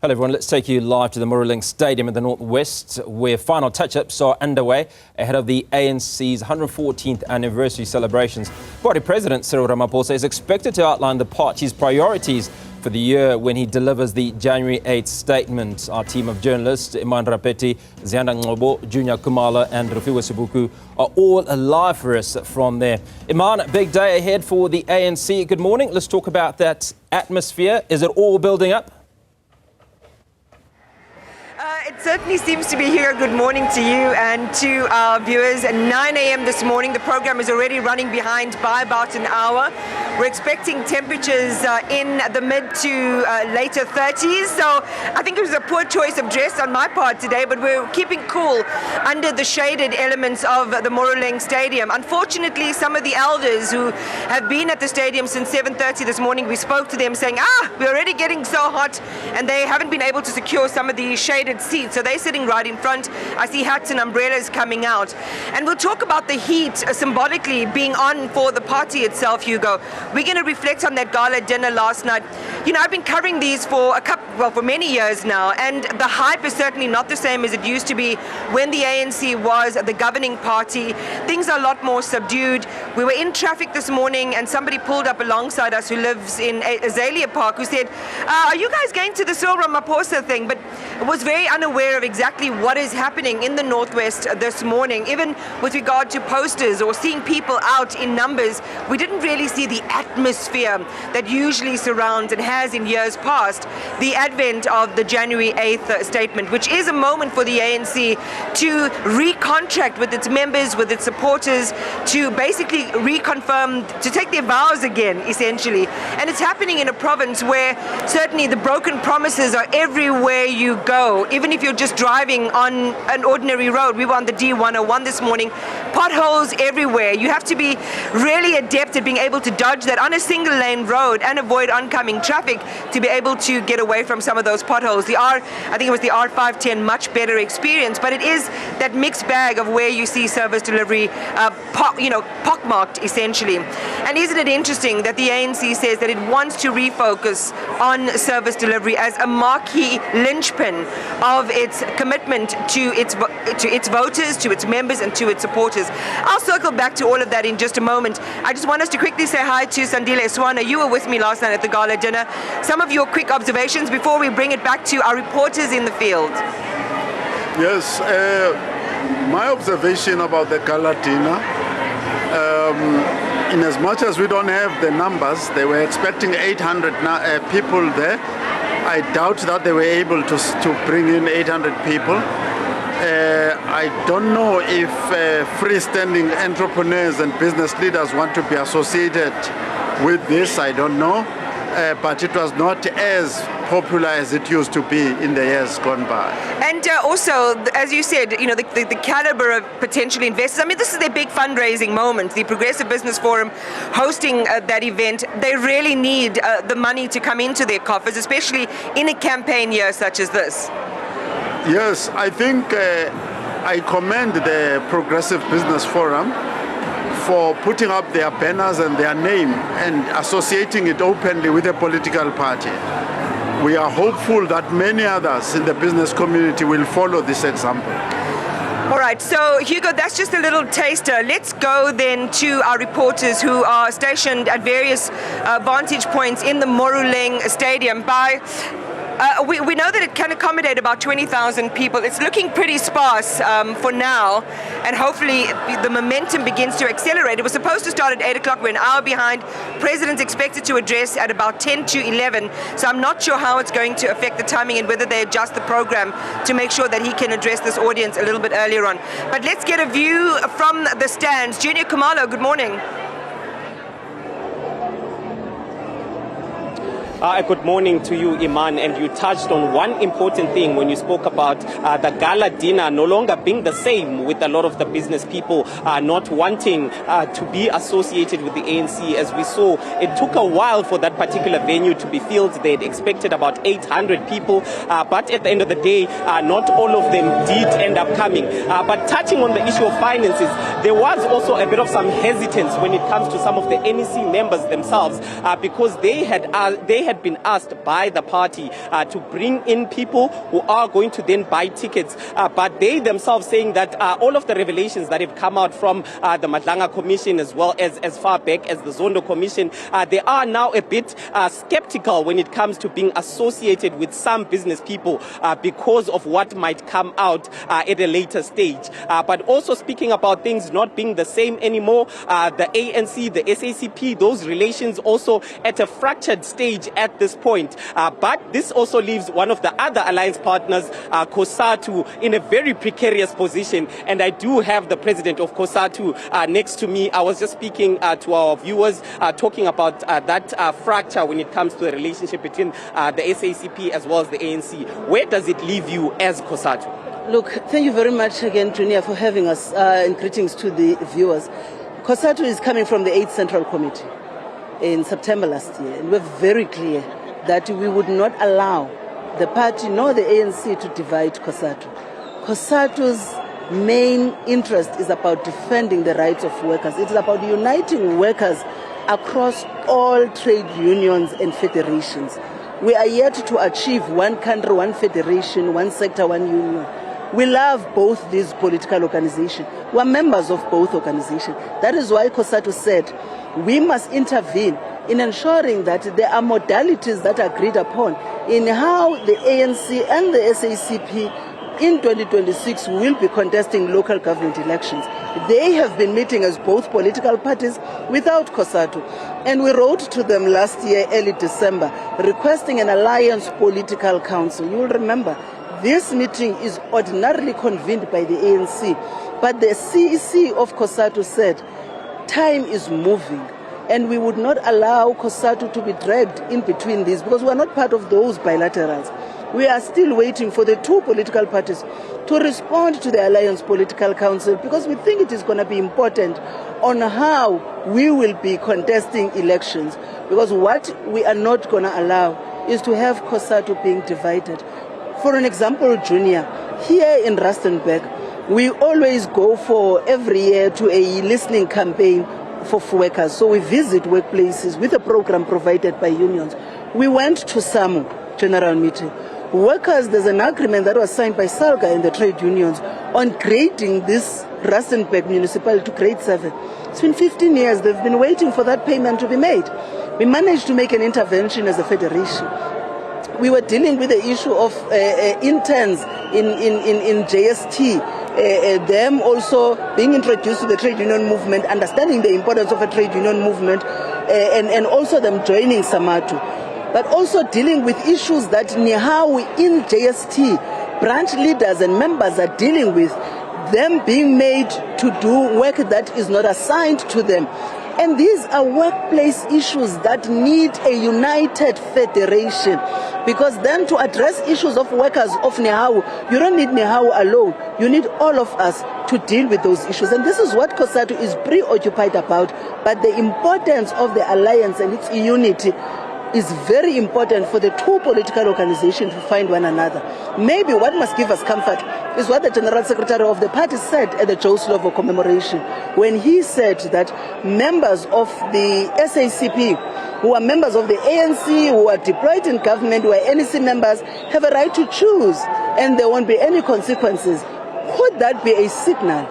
Hello everyone, let's take you live to the Moruleng Stadium in the northwest, where final touch-ups are underway ahead of the ANC's 114th anniversary celebrations. Party President Cyril Ramaphosa is expected to outline the party's priorities for the year when he delivers the January 8th statement. Our team of journalists, Iman, Rappetti, Ziyanda, Ngcobo, Juniour, Khumalo and Refiloe, Seboko are all alive for us from there. Iman, big day ahead for the ANC. Good morning. Let's talk about that atmosphere. Is it all building up? It certainly seems to be here. Good morning to you and to our viewers. At 9 a.m. this morning, the program is already running behind by about an hour. We're expecting temperatures in the mid to later 30s. So I think it was a poor choice of dress on my part today, but we're keeping cool under the shaded elements of the Moruleng Stadium. Unfortunately, some of the elders who have been at the stadium since 7:30 this morning, we spoke to them saying, we're already getting so hot, and they haven't been able to secure some of the shaded seats. So they're sitting right in front. I see hats and umbrellas coming out. And we'll talk about the heat symbolically being on for the party itself, Hugo. We're going to reflect on that gala dinner last night. You know, I've been covering these for for many years now, and the hype is certainly not the same as it used to be when the ANC was the governing party. Things are a lot more subdued. We were in traffic this morning, and somebody pulled up alongside us who lives in Azalea Park, who said, are you guys going to the Cyril Ramaphosa thing? But was very unaware of exactly what is happening in the Northwest this morning. Even with regard to posters or seeing people out in numbers, we didn't really see the atmosphere that usually surrounds and has in years past the advent of the January 8th statement, which is a moment for the ANC to recontract with its members, with its supporters, to basically reconfirm, to take their vows again, essentially. And it's happening in a province where certainly the broken promises are everywhere you go. Even if you're just driving on an ordinary road, we were on the D101 this morning, potholes everywhere. You have to be really adept at being able to dodge that on a single lane road and avoid oncoming traffic to be able to get away from some of those potholes. I think it was the R510, much better experience, but it is that mixed bag of where you see service delivery pockmarked essentially. And isn't it interesting that the ANC says that it wants to refocus on service delivery as a marquee linchpin of its commitment to its voters, to its members and to its supporters. I'll circle back to all of that in just a moment. I just want us to quickly say hi to Sandile Swana. You were with me last night at the gala dinner. Some of your quick observations before we bring it back to our reporters in the field. Yes, my observation about the gala dinner, in as much as we don't have the numbers, they were expecting 800 people there. I doubt that they were able to bring in 800 people. I don't know if freestanding entrepreneurs and business leaders want to be associated with this. I don't know. But it was not as popular as it used to be in the years gone by. And also, as you said, you know, the caliber of potential investors. I mean, this is their big fundraising moment. The Progressive Business Forum hosting that event. They really need the money to come into their coffers, especially in a campaign year such as this. Yes, I think I commend the Progressive Business Forum for putting up their banners and their name and associating it openly with a political party. We are hopeful that many others in the business community will follow this example. All right, so Hugo, that's just a little taster. Let's go then to our reporters who are stationed at various vantage points in the Moruleng Stadium. We know that it can accommodate about 20,000 people. It's looking pretty sparse for now, and hopefully the momentum begins to accelerate. It was supposed to start at 8 o'clock. We're an hour behind. President's expected to address at about 10 to 11, so I'm not sure how it's going to affect the timing and whether they adjust the program to make sure that he can address this audience a little bit earlier on. But let's get a view from the stands. Juniour, Khumalo, good morning. Good morning to you, Iman, and you touched on one important thing when you spoke about the gala dinner no longer being the same, with a lot of the business people not wanting to be associated with the ANC. As we saw, it took a while for that particular venue to be filled. They had expected about 800 people, but at the end of the day, not all of them did end up coming. But touching on the issue of finances, there was also a bit of some hesitance when it comes to some of the NEC members themselves, because they had had been asked by the party to bring in people who are going to then buy tickets. But they themselves saying that all of the revelations that have come out from the Madlanga Commission, as well as far back as the Zondo Commission, they are now a bit skeptical when it comes to being associated with some business people because of what might come out at a later stage. But also speaking about things not being the same anymore, the ANC, the SACP, those relations also at a fractured stage at this point. But this also leaves one of the other alliance partners, COSATU, in a very precarious position. And I do have the president of COSATU next to me. I was just speaking to our viewers, talking about that fracture when it comes to the relationship between the SACP as well as the ANC. Where does it leave you as COSATU? Look, thank you very much again, Juniour, for having us, and greetings to the viewers. COSATU is coming from the 8th Central Committee in September last year, and we're very clear that we would not allow the party nor the ANC to divide COSATU. COSATU's main interest is about defending the rights of workers. It is about uniting workers across all trade unions and federations. We are yet to achieve one country, one federation, one sector, one union. We love both these political organizations. We are members of both organizations. That is why COSATU said we must intervene in ensuring that there are modalities that are agreed upon in how the ANC and the SACP in 2026 will be contesting local government elections. They have been meeting as both political parties without COSATU. And we wrote to them last year, early December, requesting an alliance political council. You will remember, this meeting is ordinarily convened by the ANC, but the CEC of COSATU said, time is moving, and we would not allow COSATU to be dragged in between these, because we are not part of those bilaterals. We are still waiting for the two political parties to respond to the Alliance Political Council, because we think it is going to be important on how we will be contesting elections. Because what we are not going to allow is to have COSATU being divided. For an example, Juniour, here in Rustenburg, we always go for every year to a listening campaign for workers. So we visit workplaces with a program provided by unions. We went to SAMU General Meeting. Workers, there's an agreement that was signed by SALGA and the trade unions on grading this Rustenburg municipality to grade 7. It's been 15 years. They've been waiting for that payment to be made. We managed to make an intervention as a federation. We were dealing with the issue of interns in JST, them also being introduced to the trade union movement, understanding the importance of a trade union movement, and also them joining Samatu. But also dealing with issues that Nihawi in JST, branch leaders and members are dealing with, them being made to do work that is not assigned to them. And these are workplace issues that need a united federation, because then to address issues of workers of Nihawu, you don't need Nihawu alone. You need all of us to deal with those issues. And this is what COSATU is preoccupied about. But the importance of the alliance and its unity is very important for the two political organizations to find one another. Maybe what must give us comfort is what the General Secretary of the party said at the Joe Slovo commemoration, when he said that members of the SACP, who are members of the ANC, who are deployed in government, who are NEC members, have a right to choose, and there won't be any consequences. Could that be a signal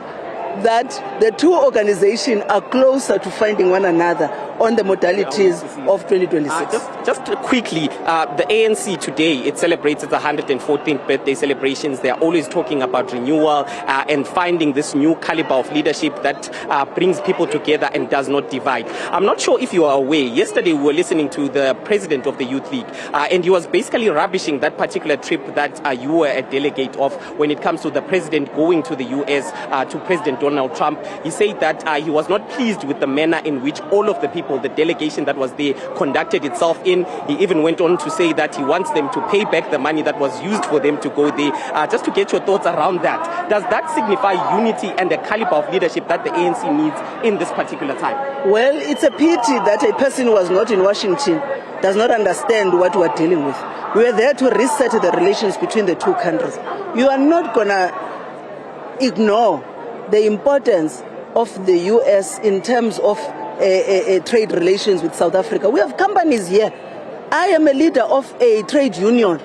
that the two organizations are closer to finding one another on the modalities of 2026? Just quickly, the ANC today, it celebrates its 114th birthday celebrations. They are always talking about renewal and finding this new caliber of leadership that brings people together and does not divide. I'm not sure if you are aware, yesterday we were listening to the president of the Youth League, and he was basically rubbishing that particular trip that you were a delegate of when it comes to the president going to the US, to President Donald Trump. He said that he was not pleased with the manner in which all of the people, the delegation that was there, conducted itself in. He even went on to say that he wants them to pay back the money that was used for them to go there. Just to get your thoughts around that, does that signify unity and the caliber of leadership that the ANC needs in this particular time? Well, it's a pity that a person who was not in Washington does not understand what we're dealing with. We are there to reset the relations between the two countries. You are not going to ignore the importance of the US in terms of trade relations with South Africa. We have companies here I am a leader of a trade union.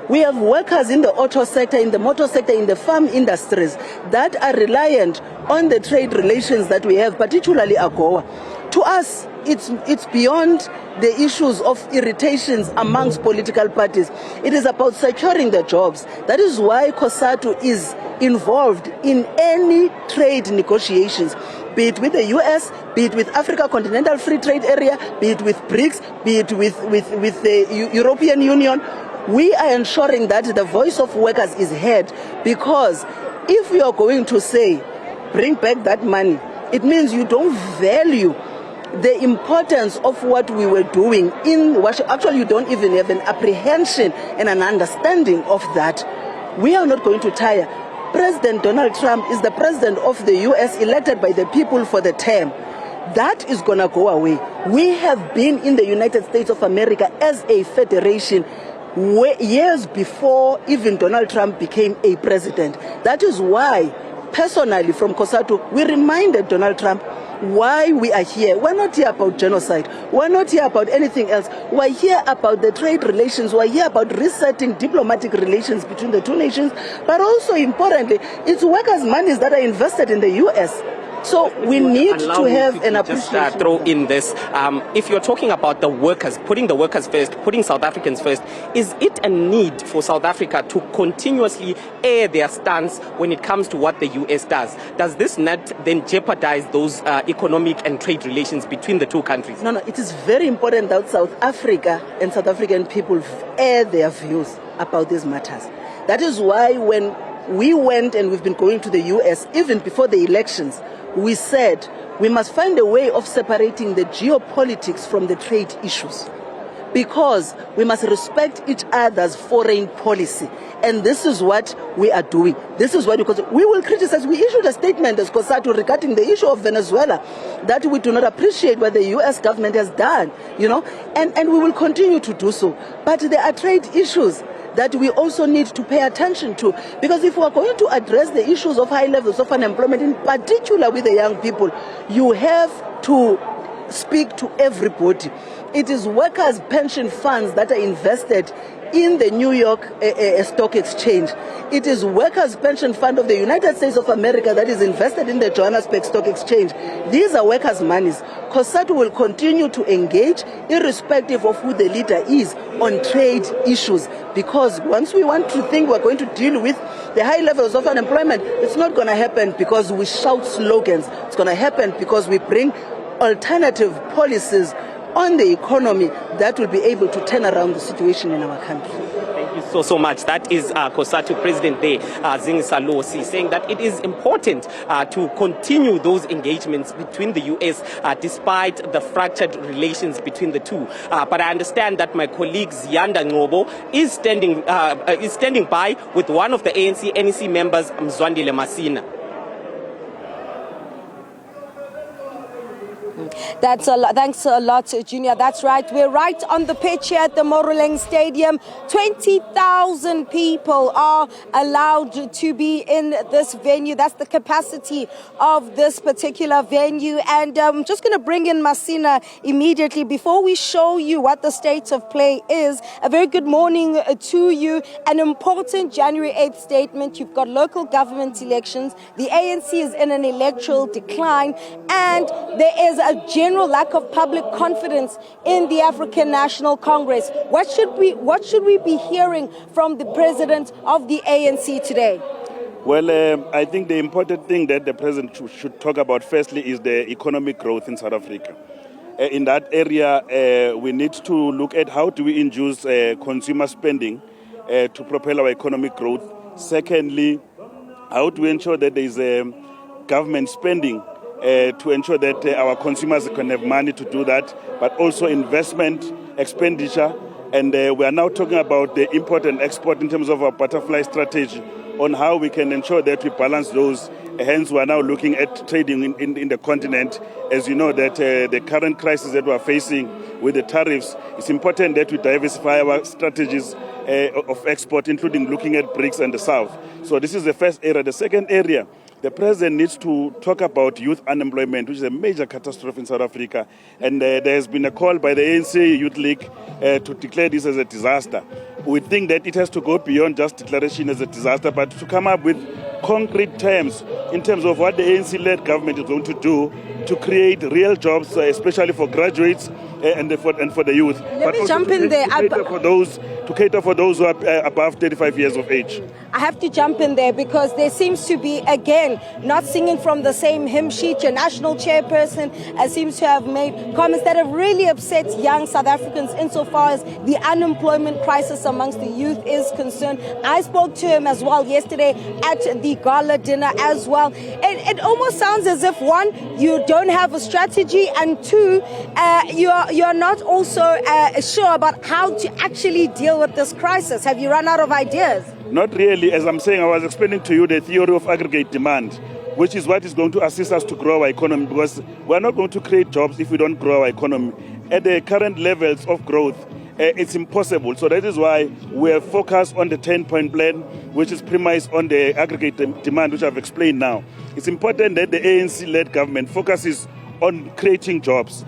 We have workers in the auto sector, in the motor sector, in the farm industries that are reliant on the trade relations that we have, particularly AGOA. To us, it's beyond the issues of irritations amongst political parties. It is about securing the jobs. That is why COSATU is involved in any trade negotiations, be it with the US, be it with Africa Continental Free Trade Area, be it with BRICS, be it with the European Union. We are ensuring that the voice of workers is heard, because if we are going to say, bring back that money, it means you don't value the importance of what we were doing in Washington. Actually, you don't even have an apprehension and an understanding of that. We are not going to tire. President Donald Trump is the president of the US, elected by the people for the term. That is going to go away. We have been in the United States of America as a federation years before even Donald Trump became a president. That is why, personally, from COSATU, we reminded Donald Trump why we are here. We're not here about genocide. We're not here about anything else. We're here about the trade relations. We're here about resetting diplomatic relations between the two nations. But also, importantly, it's workers' monies that are invested in the US. So we need to have an appreciation. Just throw in this. If you're talking about the workers, putting the workers first, putting South Africans first, is it a need for South Africa to continuously air their stance when it comes to what the US does? Does this not then jeopardize those economic and trade relations between the two countries? No, it is very important that South Africa and South African people air their views about these matters. That is why when we went, and we've been going to the US even before the elections, we said we must find a way of separating the geopolitics from the trade issues, because we must respect each other's foreign policy. And this is what we are doing. This is what we will criticize. We issued a statement as COSATU regarding the issue of Venezuela, that we do not appreciate what the US government has done, and we will continue to do so. But there are trade issues that we also need to pay attention to, because if we are going to address the issues of high levels of unemployment, in particular with the young people, you have to speak to everybody. It is workers' pension funds that are invested in the New York Stock Exchange. It is workers' pension fund of the United States of America that is invested in the Johannesburg Stock Exchange. These are workers' monies. COSATU will continue to engage, irrespective of who the leader is, on trade issues, because once we want to think we're going to deal with the high levels of unemployment, it's not going to happen because we shout slogans. It's going to happen because we bring alternative policies on the economy that will be able to turn around the situation in our country. Thank you so much. That is COSATU President there, Ziyanda, saying that it is important to continue those engagements between the US despite the fractured relations between the two. But I understand that my colleague Ziyanda Ngcobo is standing by with one of the ANC NEC members, Mzwandile Masina. Thanks a lot, Junior. That's right. We're right on the pitch here at the Moruleng Stadium. 20,000 people are allowed to be in this venue. That's the capacity of this particular venue. And I'm just going to bring in Masina immediately. Before we show you what the state of play is, a very good morning to you. An important January 8th statement. You've got local government elections. The ANC is in an electoral decline. And there is a general lack of public confidence in the African National Congress. What should we be hearing from the president of the ANC today? Well, I think the important thing that the president should talk about firstly is the economic growth in South Africa. In that area, we need to look at how do we induce consumer spending to propel our economic growth. Secondly, how do we ensure that there is government spending to ensure that our consumers can have money to do that, but also investment, expenditure. And we are now talking about the import and export in terms of our butterfly strategy on how we can ensure that we balance those. Hence, we are now looking at trading in the continent. As you know, that the current crisis that we are facing with the tariffs, it's important that we diversify our strategies of export, including looking at BRICS and the South. So this is the first area. The second area the president needs to talk about youth unemployment, which is a major catastrophe in South Africa. And there has been a call by the ANC Youth League to declare this as a disaster. We think that it has to go beyond just declaration as a disaster, but to come up with concrete terms in terms of what the ANC-led government is going to do to create real jobs, especially for graduates and for the youth. Let me jump in there. To cater for those who are above 35 years of age. I have to jump in there because there seems to be, again, not singing from the same hymn sheet. Your national chairperson seems to have made comments that have really upset young South Africans insofar as the unemployment crisis amongst the youth is concerned. I spoke to him as well yesterday at the gala dinner as well. It almost sounds as if, one, you don't have a strategy, and two, you're not also sure about how to actually deal with this crisis. Have you run out of ideas? Not really. As I'm saying, I was explaining to you the theory of aggregate demand, which is what is going to assist us to grow our economy, because we're not going to create jobs if we don't grow our economy. At the current levels of growth, it's impossible. So that is why we are focused on the 10-point plan, which is premised on the aggregate demand, which I've explained now. It's important that the ANC-led government focuses on creating jobs.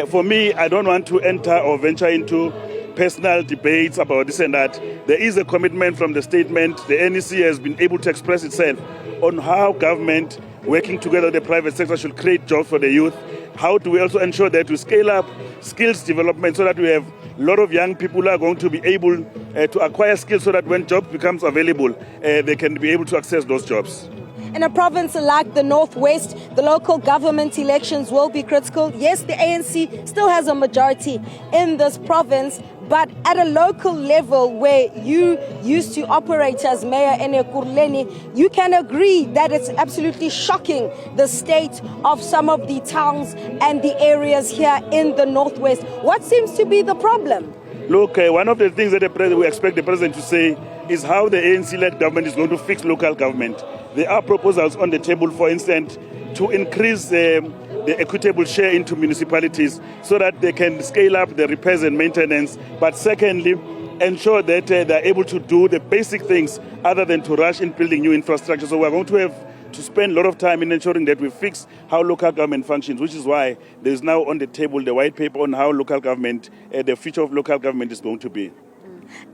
For me, I don't want to enter or venture into personal debates about this and that. There is a commitment from the statement. The NEC has been able to express itself on how government, working together with the private sector, should create jobs for the youth. How do we also ensure that we scale up skills development so that we have a lot of young people who are going to be able to acquire skills so that when jobs becomes available, they can be able to access those jobs. In a province like the Northwest, the local government elections will be critical. Yes, the ANC still has a majority in this province, but at a local level where you used to operate as Mayor Ekurhuleni, you can agree that it's absolutely shocking the state of some of the towns and the areas here in the Northwest. What seems to be the problem? Look, one of the things that we expect the president to say is how the ANC-led government is going to fix local government. There are proposals on the table, for instance, to increase the equitable share into municipalities so that they can scale up the repairs and maintenance. But secondly, ensure that they're able to do the basic things other than to rush in building new infrastructure. So we're going to have to spend a lot of time in ensuring that we fix how local government functions, which is why there is now on the table the white paper on how local government, the future of local government is going to be.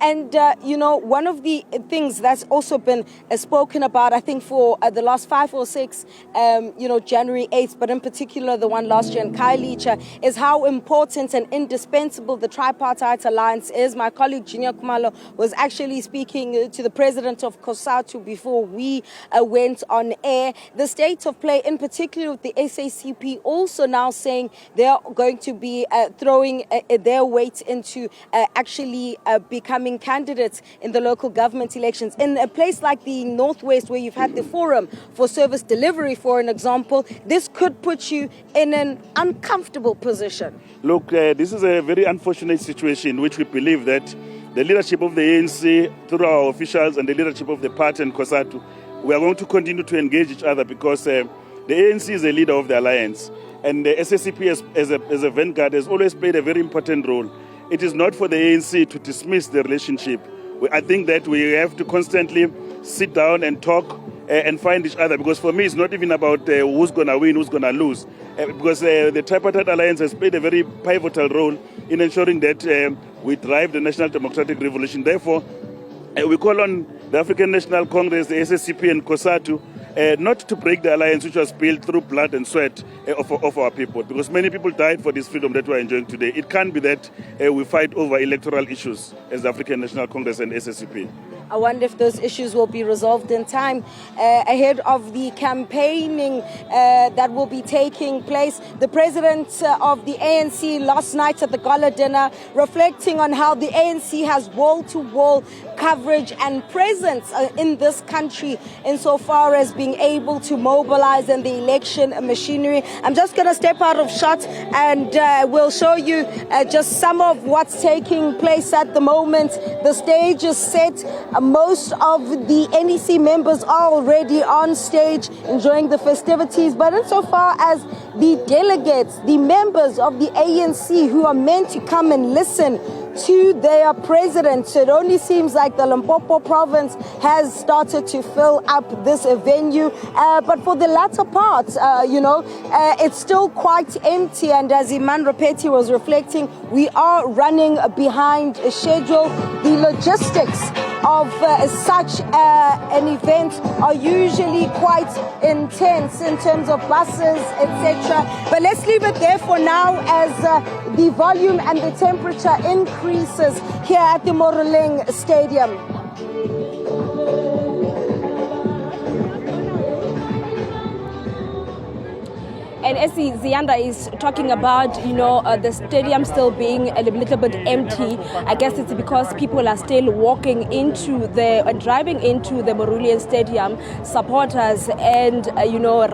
And, one of the things that's also been spoken about, I think, for the last 5 or 6, January 8th, but in particular the one last year in Khayelitsha, is how important and indispensable the tripartite alliance is. My colleague Juniour Khumalo was actually speaking to the president of COSATU before we went on air. The state of play, in particular with the SACP, also now saying they're going to be throwing their weight into actually becoming candidates in the local government elections. In a place like the Northwest, where you've had the Forum for Service Delivery, for an example, this could put you in an uncomfortable position. Look, this is a very unfortunate situation in which we believe that the leadership of the ANC, through our officials, and the leadership of the party and COSATU, we are going to continue to engage each other because the ANC is the leader of the alliance, and the SACP as a vanguard has always played a very important role. It is not for the ANC to dismiss the relationship. I think that we have to constantly sit down and talk and find each other, because for me it's not even about who's going to win, who's going to lose, because the tripartite alliance has played a very pivotal role in ensuring that we drive the National Democratic Revolution. Therefore, we call on the African National Congress, the SSCP and COSATU, not to break the alliance which was built through blood and sweat of our people, because many people died for this freedom that we are enjoying today. It can't be that we fight over electoral issues as the African National Congress and SSCP. I wonder if those issues will be resolved in time ahead of the campaigning that will be taking place. The president of the ANC last night at the gala dinner, reflecting on how the ANC has wall-to-wall coverage and presence in this country insofar as being able to mobilize in the election machinery. I'm just going to step out of shot and we'll show you just some of what's taking place at the moment. The stage is set. Most of the NEC members are already on stage enjoying the festivities, but insofar as the delegates, the members of the ANC who are meant to come and listen to their president. So it only seems like the Limpopo province has started to fill up this venue. But for the latter part, it's still quite empty. And as Iman Rappetti was reflecting, we are running behind schedule. The logistics of such an event are usually quite intense in terms of buses, etc. But let's leave it there for now as the volume and the temperature increases here at the Moruleng Stadium. And as Ziyanda is talking about, the stadium still being a little bit empty, I guess it's because people are still driving into the Moruleng Stadium, supporters and,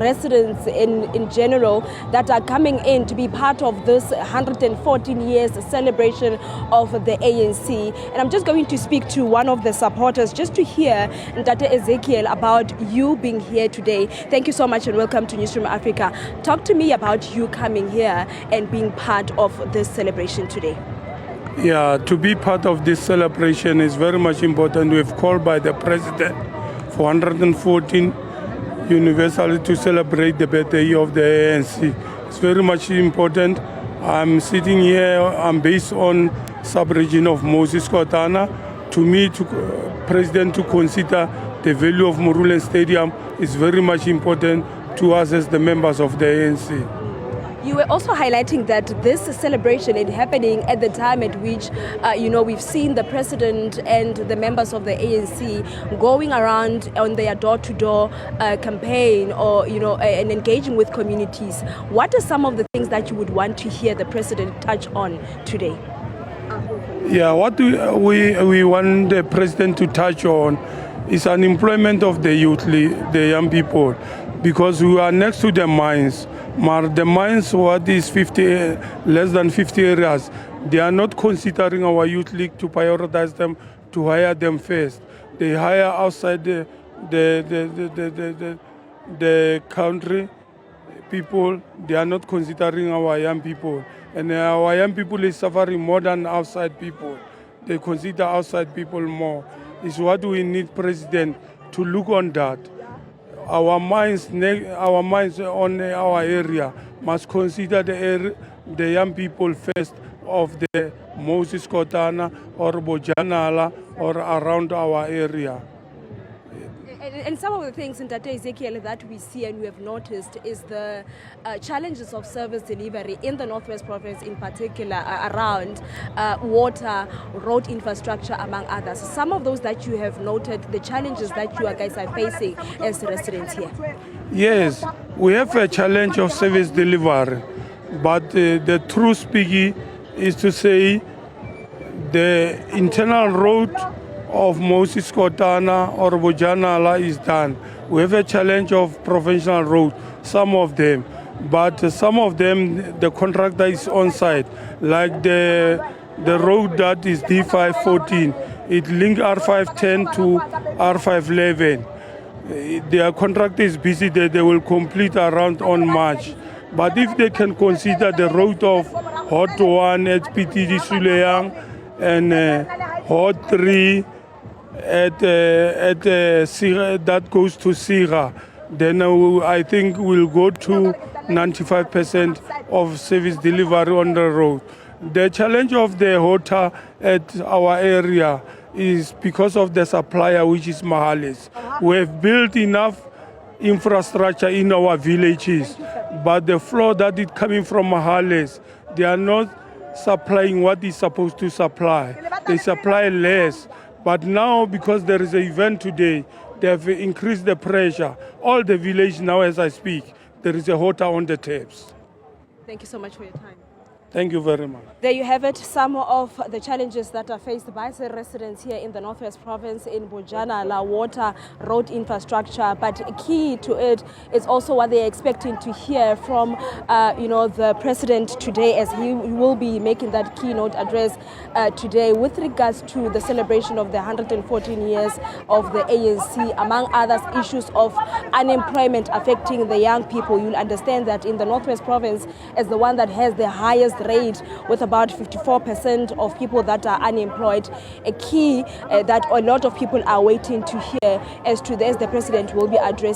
residents in general that are coming in to be part of this 114 years celebration of the ANC. And I'm just going to speak to one of the supporters just to hear Dr. Ezekiel about you being here today. Thank you so much and welcome to Newzroom Afrika. Talk to me about you coming here and being part of this celebration today. Yeah, to be part of this celebration is very much important. We've called by the president for 114 universally to celebrate the birthday of the ANC. It's very much important. I'm sitting here, I'm based on sub-region of Moses Kotana. To me, president to consider the value of Moruleng Stadium is very much important to us as the members of the ANC. You were also highlighting that this celebration is happening at the time at which, we've seen the president and the members of the ANC going around on their door-to-door campaign or, and engaging with communities. What are some of the things that you would want to hear the president touch on today? Yeah, what we want the president to touch on is unemployment of the youth, the young people. Because we are next to the mines. The mines, what is less than 50 areas, they are not considering our youth league to prioritize them, to hire them first. They hire outside the country people. They are not considering our young people. And our young people is suffering more than outside people. They consider outside people more. It's what we need, President, to look on that. Our mines on our area must consider the young people first of the Moses Kotana or Bojanala or around our area. And some of the things in Dr. Ezekiel that we see and we have noticed is the challenges of service delivery in the Northwest Province in particular around water, road infrastructure, among others. Some of those that you have noted, the challenges that you guys are facing as residents here. Yes, we have a challenge of service delivery, but the true speaking is to say the internal road of Moses Kotana or Bojanala is done. We have a challenge of provincial road, some of them, but some of them the contractor is on site, like the road that is D514. It links R510 to R511. Their contractor is busy there, they will complete around on March. But if they can consider the road of Hot 1 at PTD Suleyang and Hot 3 at that goes to Sira, then I think we'll go to 95% of service delivery on the road. The challenge of the water at our area is because of the supplier, which is Mahales. We have built enough infrastructure in our villages, but the flow that is coming from Mahales, they are not supplying what is supposed to supply. They supply less. But now, because there is an event today, they have increased the pressure. All the village now, as I speak, there is a water on the taps. Thank you so much for your time. Thank you very much. There you have it, some of the challenges that are faced by the residents here in the Northwest Province in Bojanala, water, road infrastructure. But key to it is also what they're expecting to hear from, the president today, as he will be making that keynote address today with regards to the celebration of the 114 years of the ANC, among others, issues of unemployment affecting the young people. You'll understand that in the Northwest Province, as the one that has the highest rate, with about 54% of people that are unemployed. A key that a lot of people are waiting to hear as to this, the president will be addressing